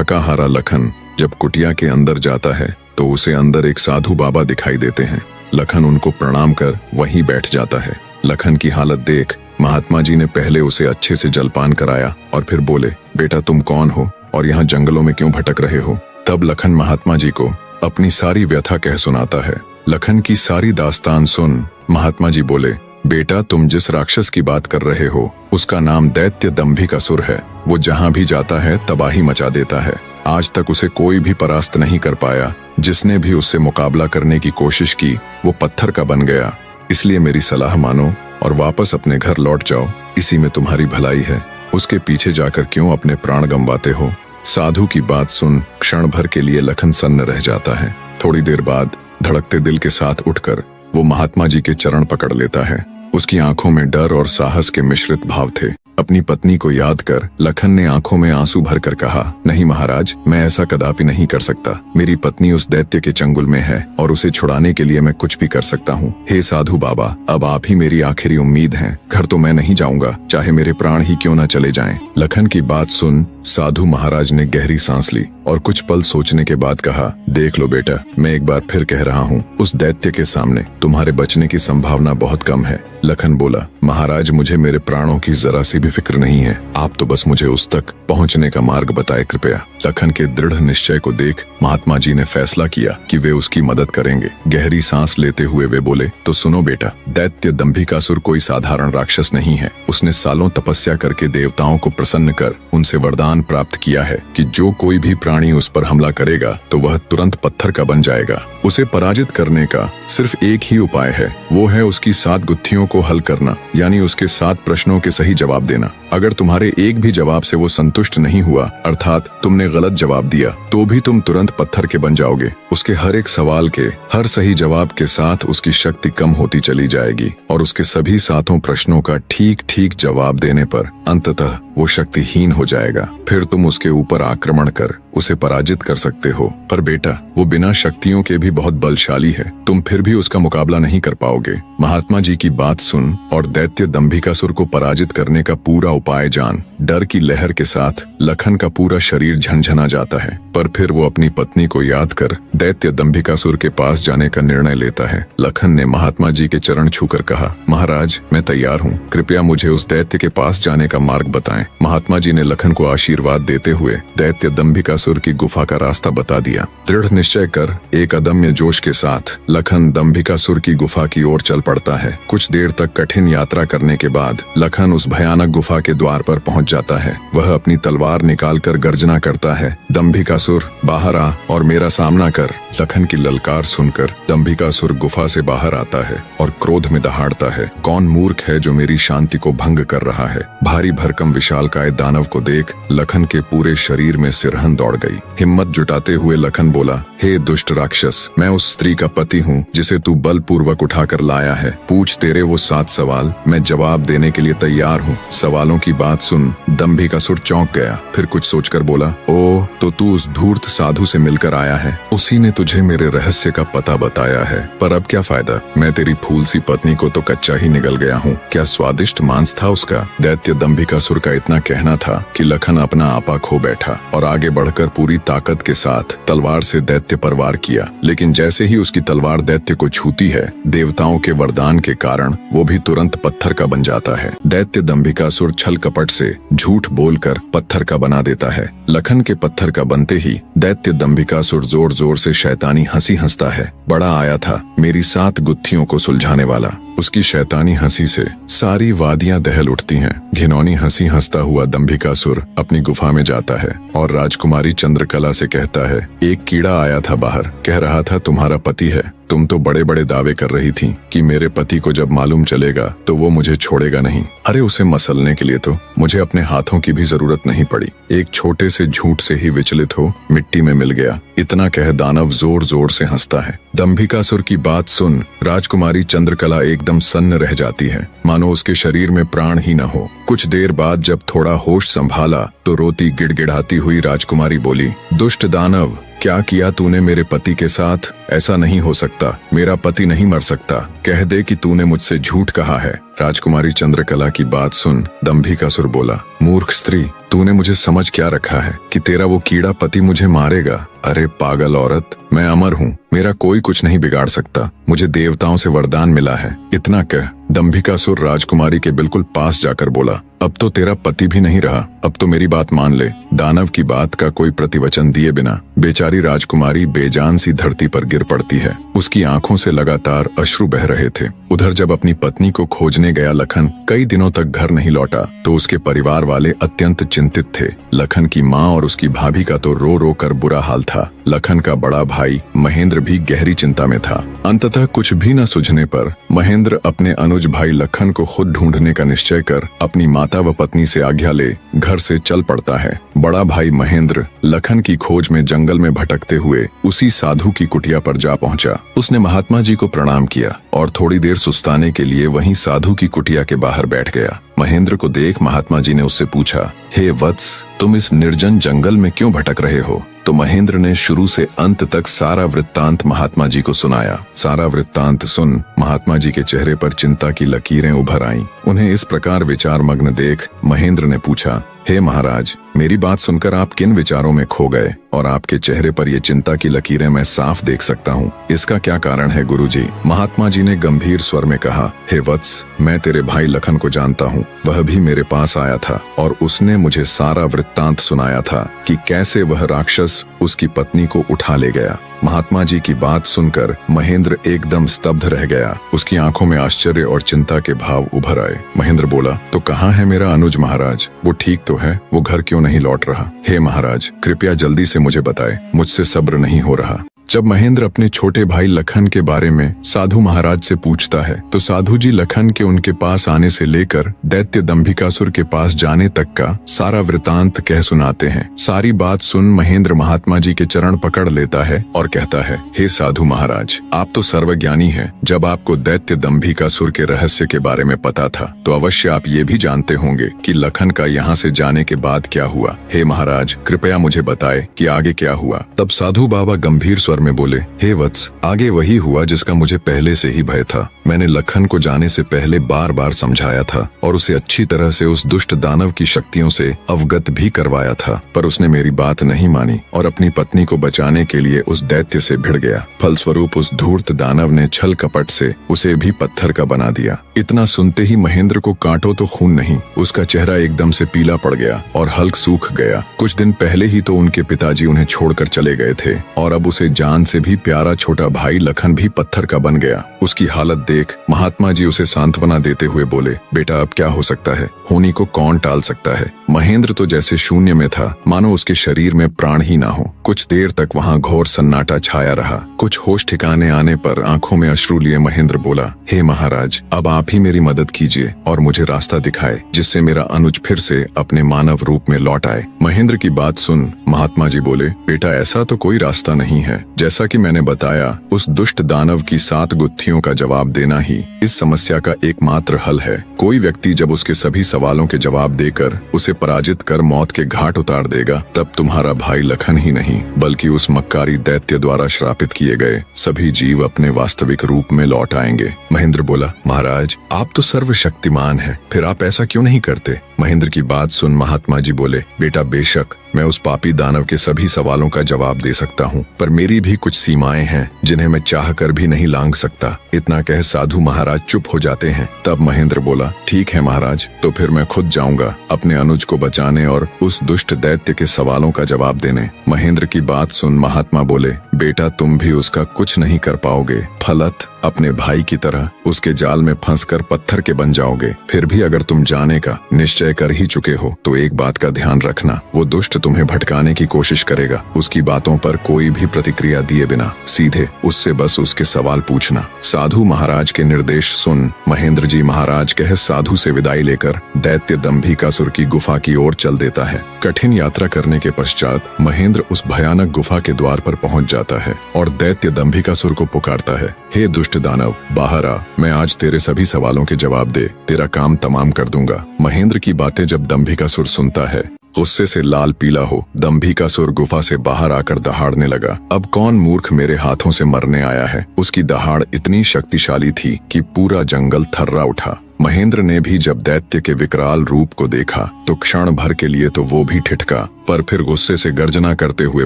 थका हारा लखन जब कुटिया के अंदर जाता है तो उसे अंदर एक साधु बाबा दिखाई देते हैं। लखन उनको प्रणाम कर वहीं बैठ जाता है। लखन की हालत देख महात्मा जी ने पहले उसे अच्छे से जलपान कराया और फिर बोले, बेटा तुम कौन हो और यहाँ जंगलों में क्यों भटक रहे हो। तब लखन महात्मा जी को अपनी सारी व्यथा कह सुनाता है। लखन की सारी दास्तान सुन महात्मा जी बोले, बेटा तुम जिस राक्षस की बात कर रहे हो उसका नाम दैत्य दंभिकासुर है। वो जहाँ भी जाता है तबाही मचा देता है। आज तक उसे कोई भी परास्त नहीं कर पाया। जिसने भी उससे मुकाबला करने की कोशिश की वो पत्थर का बन गया। इसलिए मेरी सलाह मानो और वापस अपने घर लौट जाओ, इसी में तुम्हारी भलाई है। उसके पीछे जाकर क्यों अपने प्राण गंवाते हो। साधु की बात सुन क्षण भर के लिए लखन सन्न रह जाता है। थोड़ी देर बाद धड़कते दिल के साथ उठकर वो महात्मा जी के चरण पकड़ लेता है। उसकी आंखों में डर और साहस के मिश्रित भाव थे। अपनी पत्नी को याद कर लखन ने आंखों में आंसू भरकर कहा, नहीं महाराज, मैं ऐसा कदापि नहीं कर सकता। मेरी पत्नी उस दैत्य के चंगुल में है और उसे छुड़ाने के लिए मैं कुछ भी कर सकता हूँ। हे साधु बाबा, अब आप ही मेरी आखिरी उम्मीद हैं। घर तो मैं नहीं जाऊंगा, चाहे मेरे प्राण ही क्यों न चले जाएं। लखन की बात सुन साधु महाराज ने गहरी सांस ली और कुछ पल सोचने के बाद कहा, देख लो बेटा, मैं एक बार फिर कह रहा हूँ, उस दैत्य के सामने तुम्हारे बचने की संभावना बहुत कम है। लखन बोला, महाराज मुझे मेरे प्राणों की जरा सी भी फिक्र नहीं है। आप तो बस मुझे उस तक पहुँचने का मार्ग बताए कृपया। लखन के दृढ़ निश्चय को देख महात्मा जी ने फैसला किया कि वे उसकी मदद करेंगे। गहरी सांस लेते हुए वे बोले, तो सुनो बेटा, दैत्य दंभिकासुर कोई साधारण राक्षस नहीं है। उसने सालों तपस्या करके देवताओं को प्रसन्न कर उनसे वरदान प्राप्त किया है कि जो कोई भी प्राणी उस पर हमला करेगा तो वह तुरंत पत्थर का बन जाएगा। उसे पराजित करने का सिर्फ एक ही उपाय है, वो है उसकी 7 गुत्थियों को हल करना, यानी उसके 7 प्रश्नों के सही जवाब देना। अगर तुम्हारे एक भी जवाब से वो संतुष्ट नहीं हुआ, अर्थात तुमने गलत जवाब दिया, तो भी तुम तुरंत पत्थर के बन जाओगे। उसके हर एक सवाल के हर सही जवाब के साथ उसकी शक्ति कम होती चली जाएगी और उसके सभी 7 प्रश्नों का ठीक ठीक जवाब देने पर अंततः वो शक्तिहीन हो जाएगा। फिर तुम उसके ऊपर आक्रमण कर उसे पराजित कर सकते हो। पर बेटा, वो बिना शक्तियों के भी बहुत बलशाली है, तुम फिर भी उसका मुकाबला नहीं कर पाओगे। महात्मा जी की बात सुन और दैत्य दंभिकासुर को पराजित करने का पूरा उपाय जान डर की लहर के साथ लखन का पूरा शरीर झंझना जाता है। पर फिर वो अपनी पत्नी को याद कर दैत्य दंभिकासुर के पास जाने का निर्णय लेता है। लखन ने महात्मा जी के चरण छूकर कहा, महाराज मैं तैयार हूँ, कृपया मुझे उस दैत्य के पास जाने का मार्ग बताएं। महात्मा जी ने लखन को आशीर्वाद देते हुए दैत्य दंभिकासुर की गुफा का रास्ता बता दिया। दृढ़ निश्चय कर एक अदम्य जोश के साथ लखन दंभिकासुर की गुफा की ओर चल पड़ता है। कुछ देर तक कठिन यात्रा करने के बाद लखन उस भयानक गुफा के द्वार पर पहुंच जाता है। वह अपनी तलवार निकालकर गर्जना करता है, दंभिकासुर बाहर आ और मेरा सामना कर। लखन की ललकार सुनकर दंभिकासुर गुफा से बाहर आता है और क्रोध में दहाड़ता है, कौन मूर्ख है जो मेरी शांति को भंग कर रहा है। भारी भरकम विशालकाय दानव को देख लखन के पूरे शरीर में सिरहन दौड़ गई। हिम्मत जुटाते हुए लखन बोला, हे दुष्ट राक्षस, मैं उस स्त्री का पति हूँ जिसे तू बलपूर्वक उठाकर लाया है। पूछ तेरे वो 7 सवाल, मैं जवाब देने के लिए तैयार हूँ। सवालों की बात सुन दंभिकासुर चौंक गया, फिर कुछ सोचकर बोला, ओ तो तू उस धूर्त साधु से मिलकर आया है, उसी ने तुझे मेरे रहस्य का पता बताया है। पर अब क्या फायदा, मैं तेरी फूल सी पत्नी को तो कच्चा ही निगल गया हूँ। क्या स्वादिष्ट मांस था उसका। दैत्य दंभिकासुर का इतना कहना था कि लखन अपना आपा खो बैठा और आगे बढ़कर पूरी ताकत के साथ तलवार से दैत्य पर वार किया। लेकिन जैसे ही उसकी तलवार दैत्य को छूती है, देवताओं के वरदान के कारण वो भी तुरंत पत्थर का बन जाता है। दैत्य दंभिकासुर छल कपट से झूठ बोलकर पत्थर का बना देता है। लखन के पत्थर का बनते ही दैत्य दंभिकासुर जोर जोर से शैतानी हंसी हंसता है। बड़ा आया था मेरी 7 गुत्थियों को सुलझाने वाला। उसकी शैतानी हंसी से सारी वादियां दहल उठती हैं। घिनौनी हंसी हंसता हुआ दंभिकासुर अपनी गुफा में जाता है और राजकुमारी चंद्रकला से कहता है, एक कीड़ा आया था बाहर, कह रहा था तुम्हारा पति है। तुम तो बड़े बड़े दावे कर रही थी कि मेरे पति को जब मालूम चलेगा तो वो मुझे छोड़ेगा नहीं। अरे उसे मसलने के लिए तो मुझे अपने हाथों की भी जरूरत नहीं पड़ी। एक छोटे से झूठ से ही विचलित हो मिट्टी में मिल गया। इतना कह दानव जोर जोर से हंसता है। दंभिकासुर की बात सुन राजकुमारी चंद्रकला एकदम सन्न रह जाती है, मानो उसके शरीर में प्राण ही न हो। कुछ देर बाद जब थोड़ा होश संभाला तो रोती गिड़गिड़ाती हुई राजकुमारी बोली, दुष्ट दानव, क्या किया तूने मेरे पति के साथ? ऐसा नहीं हो सकता, मेरा पति नहीं मर सकता। कह दे कि तूने मुझसे झूठ कहा है। राजकुमारी चंद्रकला की बात सुन दंभिकासुर बोला, मूर्ख स्त्री, तूने मुझे समझ क्या रखा है कि तेरा वो कीड़ा पति मुझे मारेगा? अरे पागल औरत, मैं अमर हूँ, मेरा कोई कुछ नहीं बिगाड़ सकता। मुझे देवताओं से वरदान मिला है। इतना कह दंभिकासुर राजकुमारी के बिल्कुल पास जाकर बोला, अब तो तेरा पति भी नहीं रहा, अब तो मेरी बात मान ले। दानव की बात का कोई प्रतिवचन दिए बिना बेचारी राजकुमारी बेजान सी धरती पर गिर पड़ती है। उसकी आंखों से लगातार अश्रु बह रहे थे। उधर जब अपनी पत्नी को खोजने गया लखन कई दिनों तक घर नहीं लौटा तो उसके परिवार वाले अत्यंत चिंतित थे। लखन की माँ और उसकी भाभी का तो रो रो कर बुरा हाल था। लखन का बड़ा भाई महेंद्र भी गहरी चिंता में था। अंततः कुछ भी न सूझने पर महेंद्र अपने अनुज भाई लखन को खुद ढूंढने का निश्चय कर अपनी माता व पत्नी से आज्ञा ले घर से चल पड़ता है। बड़ा भाई महेंद्र लखन की खोज में जंगल में भटकते हुए उसी साधु की कुटिया पर जा पहुंचा। उसने महात्मा जी को प्रणाम किया और थोड़ी देर सुस्ताने के लिए वहीं साधु की कुटिया के बाहर बैठ गया। महेंद्र को देख महात्मा जी ने उससे पूछा, हे वत्स, तुम इस निर्जन जंगल में क्यों भटक रहे हो? तो महेंद्र ने शुरू से अंत तक सारा वृत्तांत महात्मा जी को सुनाया। सारा वृत्तांत सुन महात्मा जी के चेहरे पर चिंता की लकीरें उभर आईं। उन्हें इस प्रकार विचार मग्न देख महेंद्र ने पूछा, हे महाराज, मेरी बात सुनकर आप किन विचारों में खो गए और आपके चेहरे पर ये चिंता की लकीरें मैं साफ देख सकता हूँ। इसका क्या कारण है गुरुजी? महात्मा जी ने गंभीर स्वर में कहा, हे वत्स, मैं तेरे भाई लखन को जानता हूँ। वह भी मेरे पास आया था और उसने मुझे सारा वृत्तांत सुनाया था कि कैसे वह राक्षस उसकी पत्नी को उठा ले गया। महात्मा जी की बात सुनकर महेंद्र एकदम स्तब्ध रह गया। उसकी आंखों में आश्चर्य और चिंता के भाव उभर आए। महेंद्र बोला, तो कहाँ है मेरा अनुज महाराज? वो ठीक तो है, वो घर क्यों नहीं लौट रहा? हे महाराज, कृपया जल्दी से मुझे बताएं, मुझसे सब्र नहीं हो रहा। जब महेंद्र अपने छोटे भाई लखन के बारे में साधु महाराज से पूछता है तो साधु जी लखन के उनके पास आने से लेकर दैत्य दंभिकासुर के पास जाने तक का सारा वृतांत कह सुनाते हैं। सारी बात सुन महेंद्र महात्मा जी के चरण पकड़ लेता है और कहता है, हे साधु महाराज, आप तो सर्वज्ञानी हैं। जब आपको दैत्य दंभिकासुर के रहस्य के बारे में पता था तो अवश्य आप ये भी जानते होंगे कि लखन का यहाँ से जाने के बाद क्या हुआ। हे महाराज, कृपया मुझे बताए कि आगे क्या हुआ। तब साधु बाबा गंभीर स्वर में बोले, हे वत्स, आगे वही हुआ जिसका मुझे पहले से ही भय था। मैंने लखन को जाने से पहले बार बार समझाया था और उसे अच्छी तरह से उस दुष्ट दानव की शक्तियों से अवगत भी करवाया था, पर उसने मेरी बात नहीं मानी और अपनी पत्नी को बचाने के लिए उस दैत्य से भिड़ गया। फलस्वरूप उस धूर्त दानव ने छल कपट से उसे भी पत्थर का बना दिया। इतना सुनते ही महेंद्र को कांटो तो खून नहीं, उसका चेहरा एकदम से पीला पड़ गया और हल्क सूख गया। कुछ दिन पहले ही तो उनके पिताजी उन्हें छोड़कर चले गए थे और अब उसे जान से भी प्यारा छोटा भाई लखन भी पत्थर का बन गया। उसकी हालत देख महात्मा जी उसे सांत्वना देते हुए बोले, बेटा अब क्या हो सकता है, होनी को कौन टाल सकता है। महेंद्र तो जैसे शून्य में था, मानो उसके शरीर में प्राण ही ना हो। कुछ देर तक वहाँ घोर सन्नाटा छाया रहा। कुछ होश ठिकाने आने पर आंखों में अश्रु लिए महेंद्र बोला, हे महाराज, अब आप ही मेरी मदद कीजिए और मुझे रास्ता दिखाए जिससे मेरा अनुज फिर से अपने मानव रूप में लौट आए। महेंद्र की बात सुन महात्मा जी बोले, बेटा ऐसा तो कोई रास्ता नहीं है। जैसा कि मैंने बताया, उस दुष्ट दानव की 7 गुत्थियों का जवाब देना ही इस समस्या का एकमात्र हल है। कोई व्यक्ति जब उसके सभी सवालों के जवाब देकर उसे पराजित कर मौत के घाट उतार देगा, तब तुम्हारा भाई लखन ही नहीं बल्कि उस मक्कारी दैत्य द्वारा श्रापित किए गए सभी जीव अपने वास्तविक रूप में लौट आएंगे। महेंद्र बोला, महाराज, आप तो सर्वशक्तिमान हैं, फिर आप ऐसा क्यों नहीं करते? महेंद्र की बात सुन महात्मा जी बोले, बेटा बेशक मैं उस पापी दानव के सभी सवालों का जवाब दे सकता हूँ, पर मेरी भी कुछ सीमाएं हैं जिन्हें मैं चाह कर भी नहीं लांघ सकता। इतना कह साधु महाराज चुप हो जाते हैं। तब महेंद्र बोला, ठीक है महाराज, तो फिर मैं खुद जाऊंगा अपने अनुज को बचाने और उस दुष्ट दैत्य के सवालों का जवाब देने। महेंद्र की बात सुन महात्मा बोले, बेटा तुम भी उसका कुछ नहीं कर पाओगे। फलत अपने भाई की तरह उसके जाल में फंसकर पत्थर के बन जाओगे। फिर भी अगर तुम जाने का निश्चय कर ही चुके हो तो एक बात का ध्यान रखना, वो दुष्ट तुम्हें भटकाने की कोशिश करेगा। उसकी बातों पर कोई भी प्रतिक्रिया दिए बिना सीधे उससे बस उसके सवाल पूछना। साधु महाराज के निर्देश सुन महेंद्र जी महाराज कह साधु से विदाई लेकर दैत्य दंभिकासुर की गुफा की ओर चल देता है। कठिन यात्रा करने के पश्चात महेंद्र उस भयानक गुफा के द्वार पर पहुंच जाता है और दैत्य दंभिकासुर को पुकारता है, हे दुष्ट दानव, बाहर आ, मैं आज तेरे सभी सवालों के जवाब दे तेरा काम तमाम कर दूंगा। महेंद्र की बातें जब दंभिकासुर सुनता है गुस्से से लाल पीला हो दंभिकासुर गुफा से बाहर आकर दहाड़ने लगा। अब कौन मूर्ख मेरे हाथों से मरने आया है। उसकी दहाड़ इतनी शक्तिशाली थी कि पूरा जंगल थर्रा उठा। महेंद्र ने भी जब दैत्य के विकराल रूप को देखा तो क्षण भर के लिए तो वो भी ठिठका, पर फिर गुस्से से गर्जना करते हुए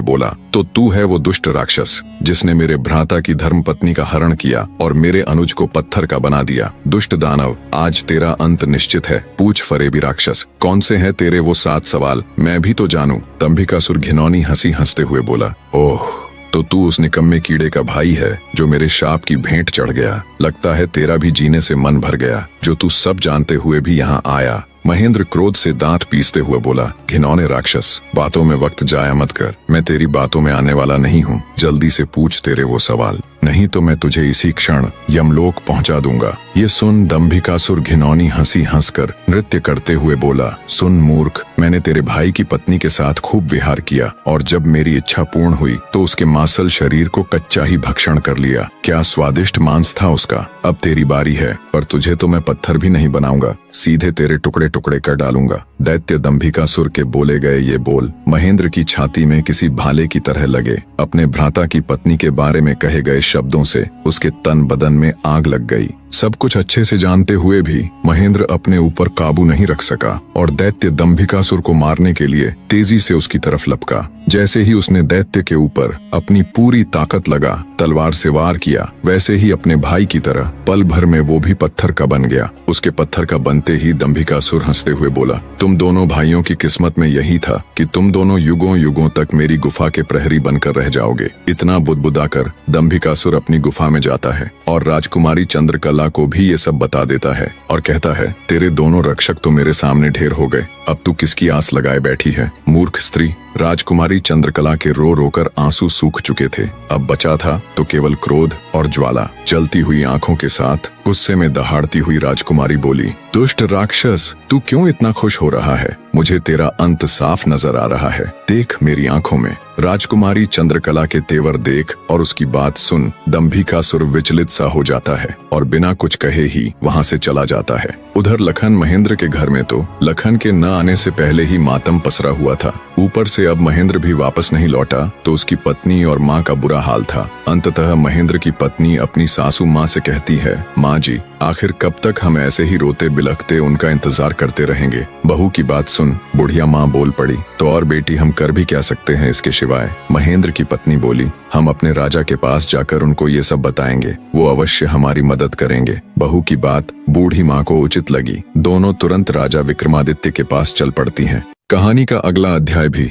बोला, तो तू है वो दुष्ट राक्षस जिसने मेरे भ्राता की धर्मपत्नी का हरण किया और मेरे अनुज को पत्थर का बना दिया। दुष्ट दानव, आज तेरा अंत निश्चित है। पूछ फरेबी राक्षस, कौन से हैं तेरे वो 7 सवाल, मैं भी तो जानूं। दंभिकासुर घिनौनी हंसी हंसते हुए बोला, ओह, तो तू उस निकम्मे कीड़े का भाई है जो मेरे शाप की भेंट चढ़ गया। लगता है तेरा भी जीने से मन भर गया, जो तू सब जानते हुए भी यहाँ आया। महेंद्र क्रोध से दांत पीसते हुए बोला, घिनौने राक्षस, बातों में वक्त जाया मत कर। मैं तेरी बातों में आने वाला नहीं हूँ। जल्दी से पूछ तेरे वो सवाल, नहीं तो मैं तुझे इसी क्षण यमलोक पहुंचा दूंगा। ये सुन दंभिकासुर घिनौनी हंसी हंसकर नृत्य करते हुए बोला, सुन मूर्ख, मैंने तेरे भाई की पत्नी के साथ खूब विहार किया और जब मेरी इच्छा पूर्ण हुई तो उसके मांसल शरीर को कच्चा ही भक्षण कर लिया। क्या स्वादिष्ट मांस था उसका। अब तेरी बारी है, पर तुझे तो मैं पत्थर भी नहीं बनाऊंगा, सीधे तेरे टुकड़े टुकड़े कर डालूंगा। दैत्य दंभिकासुर के बोले गए ये बोल महेंद्र की छाती में किसी भाले की तरह लगे। अपने भ्राता की पत्नी के बारे में कहे गए शब्दों से उसके तन बदन में आग लग गई। सब कुछ अच्छे से जानते हुए भी महेंद्र अपने ऊपर काबू नहीं रख सका और दैत्य दंभिकासुर को मारने के लिए तेजी से उसकी तरफ लपका। जैसे ही उसने दैत्य के ऊपर अपनी पूरी ताकत लगा तलवार से वार किया, वैसे ही अपने भाई की तरह पल भर में वो भी पत्थर का बन गया। उसके पत्थर का बनते ही दंभिकासुर हंसते हुए बोला, तुम दोनों भाइयों की किस्मत में यही था कि तुम दोनों युगों युगों तक मेरी गुफा के प्रहरी बनकर रह जाओगे। इतना बुदबुदाकर दंभिकासुर अपनी गुफा में जाता है और राजकुमारी चंद्रकला को भी ये सब बता देता है और कहता है, तेरे दोनों रक्षक तो मेरे सामने ढेर हो गए, अब तू किसकी आस लगाए बैठी है। मूर्ख स्त्री। राजकुमारी चंद्रकला के रो रोकर आंसू सूख चुके थे। अब बचा था तो केवल क्रोध और ज्वाला। जलती हुई आंखों के साथ गुस्से में दहाड़ती हुई राजकुमारी बोली, दुष्ट राक्षस, तू क्यों इतना खुश हो रहा है। मुझे तेरा अंत साफ नजर आ रहा है, देख मेरी आंखों में। राजकुमारी चंद्रकला के तेवर देख और उसकी बात सुन दंभिकासुर विचलित सा हो जाता है और बिना कुछ कहे ही वहां से चला जाता है। उधर लखन महेंद्र के घर में तो लखन के न आने से पहले ही मातम पसरा हुआ था। ऊपर से अब महेंद्र भी वापस नहीं लौटा तो उसकी पत्नी और माँ का बुरा हाल था। अंततः महेंद्र की पत्नी अपनी सासू माँ से कहती है, माँ जी, आखिर कब तक हम ऐसे ही रोते बिलखते उनका इंतजार करते रहेंगे। बहू की बात सुन, बुढ़िया माँ बोल पड़ी, तो और बेटी हम कर भी क्या सकते हैं इसके सिवाय। महेंद्र की पत्नी बोली, हम अपने राजा के पास जाकर उनको ये सब बताएंगे, वो अवश्य हमारी मदद करेंगे। बहू की बात बूढ़ी माँ को उचित लगी। दोनों तुरंत राजा विक्रमादित्य के पास चल पड़ती हैं। कहानी का अगला अध्याय भी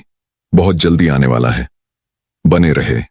बहुत जल्दी आने वाला है, बने रहे।